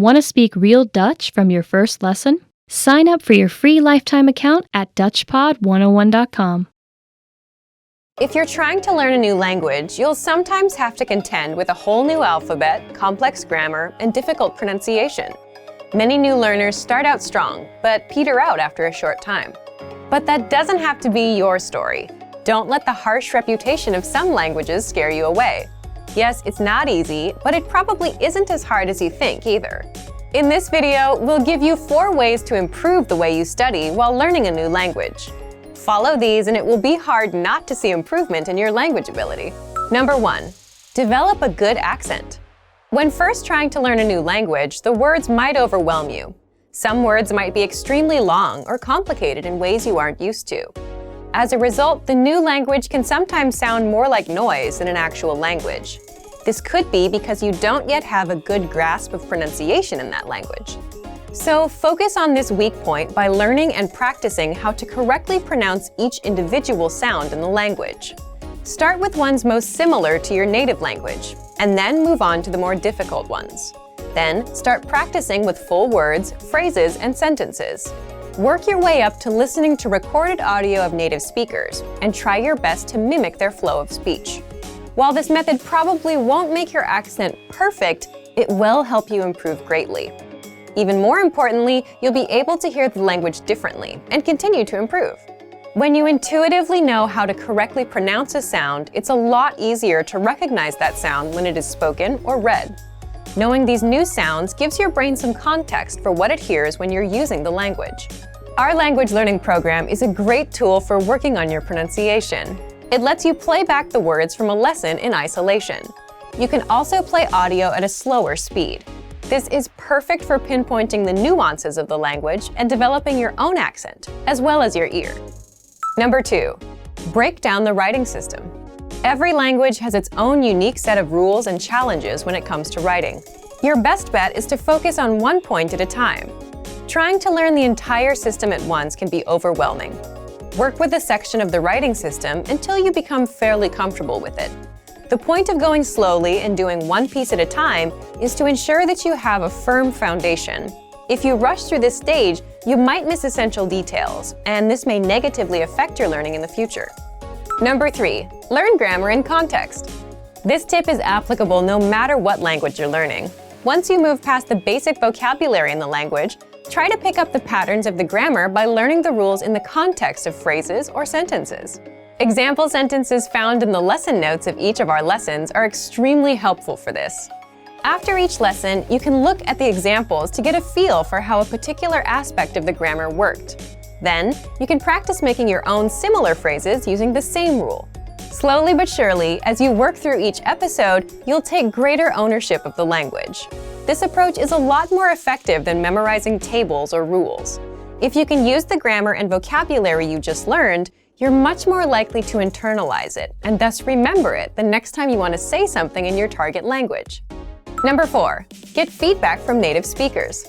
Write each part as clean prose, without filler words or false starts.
Want to speak real Dutch from your first lesson? Sign up for your free lifetime account at DutchPod101.com. If you're trying to learn a new language, you'll sometimes have to contend with a whole new alphabet, complex grammar, and difficult pronunciation. Many new learners start out strong, but peter out after a short time. But that doesn't have to be your story. Don't let the harsh reputation of some languages scare you away. Yes, it's not easy, but it probably isn't as hard as you think either. In this video, we'll give you 4 ways to improve the way you study while learning a new language. Follow these and it will be hard not to see improvement in your language ability. Number 1. Develop a good accent. When first trying to learn a new language, the words might overwhelm you. Some words might be extremely long or complicated in ways you aren't used to. As a result, the new language can sometimes sound more like noise than an actual language. This could be because you don't yet have a good grasp of pronunciation in that language. So focus on this weak point by learning and practicing how to correctly pronounce each individual sound in the language. Start with ones most similar to your native language, and then move on to the more difficult ones. Then start practicing with full words, phrases, and sentences. Work your way up to listening to recorded audio of native speakers, and try your best to mimic their flow of speech. While this method probably won't make your accent perfect, it will help you improve greatly. Even more importantly, you'll be able to hear the language differently and continue to improve. When you intuitively know how to correctly pronounce a sound, it's a lot easier to recognize that sound when it is spoken or read. Knowing these new sounds gives your brain some context for what it hears when you're using the language. Our language learning program is a great tool for working on your pronunciation. It lets you play back the words from a lesson in isolation. You can also play audio at a slower speed. This is perfect for pinpointing the nuances of the language and developing your own accent, as well as your ear. Number 2. Break down the writing system. Every language has its own unique set of rules and challenges when it comes to writing. Your best bet is to focus on one point at a time. Trying to learn the entire system at once can be overwhelming. Work with a section of the writing system until you become fairly comfortable with it. The point of going slowly and doing one piece at a time is to ensure that you have a firm foundation. If you rush through this stage, you might miss essential details, and this may negatively affect your learning in the future. Number 3. Learn grammar in context. This tip is applicable no matter what language you're learning. Once you move past the basic vocabulary in the language, try to pick up the patterns of the grammar by learning the rules in the context of phrases or sentences. Example sentences found in the lesson notes of each of our lessons are extremely helpful for this. After each lesson, you can look at the examples to get a feel for how a particular aspect of the grammar worked. Then, you can practice making your own similar phrases using the same rule. Slowly but surely, as you work through each episode, you'll take greater ownership of the language. This approach is a lot more effective than memorizing tables or rules. If you can use the grammar and vocabulary you just learned, you're much more likely to internalize it and thus remember it the next time you want to say something in your target language. Number 4. Get feedback from native speakers.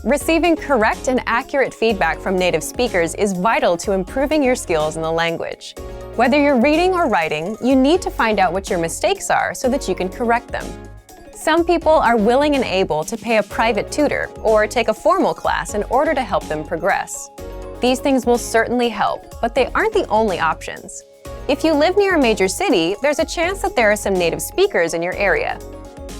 Receiving correct and accurate feedback from native speakers is vital to improving your skills in the language. Whether you're reading or writing, you need to find out what your mistakes are so that you can correct them. Some people are willing and able to pay a private tutor or take a formal class in order to help them progress. These things will certainly help, but they aren't the only options. If you live near a major city, there's a chance that there are some native speakers in your area.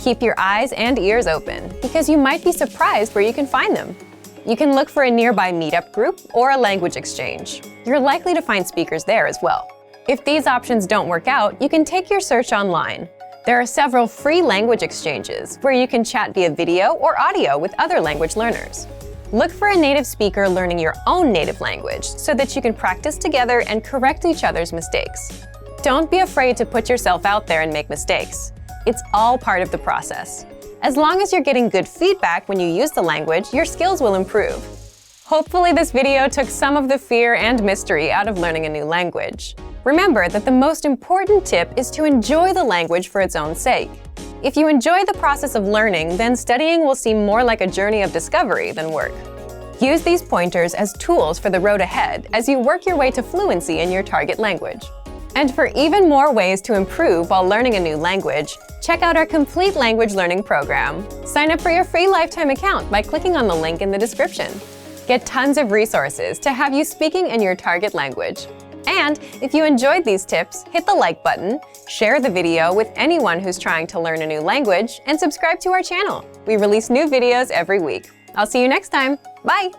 Keep your eyes and ears open, because you might be surprised where you can find them. You can look for a nearby meetup group or a language exchange. You're likely to find speakers there as well. If these options don't work out, you can take your search online. There are several free language exchanges where you can chat via video or audio with other language learners. Look for a native speaker learning your own native language so that you can practice together and correct each other's mistakes. Don't be afraid to put yourself out there and make mistakes. It's all part of the process. As long as you're getting good feedback when you use the language, your skills will improve. Hopefully this video took some of the fear and mystery out of learning a new language. Remember that the most important tip is to enjoy the language for its own sake. If you enjoy the process of learning, then studying will seem more like a journey of discovery than work. Use these pointers as tools for the road ahead as you work your way to fluency in your target language. And for even more ways to improve while learning a new language, check out our complete language learning program. Sign up for your free lifetime account by clicking on the link in the description. Get tons of resources to have you speaking in your target language. And if you enjoyed these tips, hit the like button, share the video with anyone who's trying to learn a new language, and subscribe to our channel. We release new videos every week. I'll see you next time. Bye!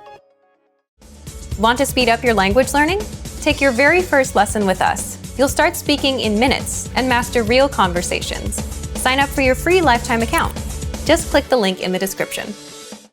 Want to speed up your language learning? Take your very first lesson with us. You'll start speaking in minutes and master real conversations. Sign up for your free lifetime account. Just click the link in the description.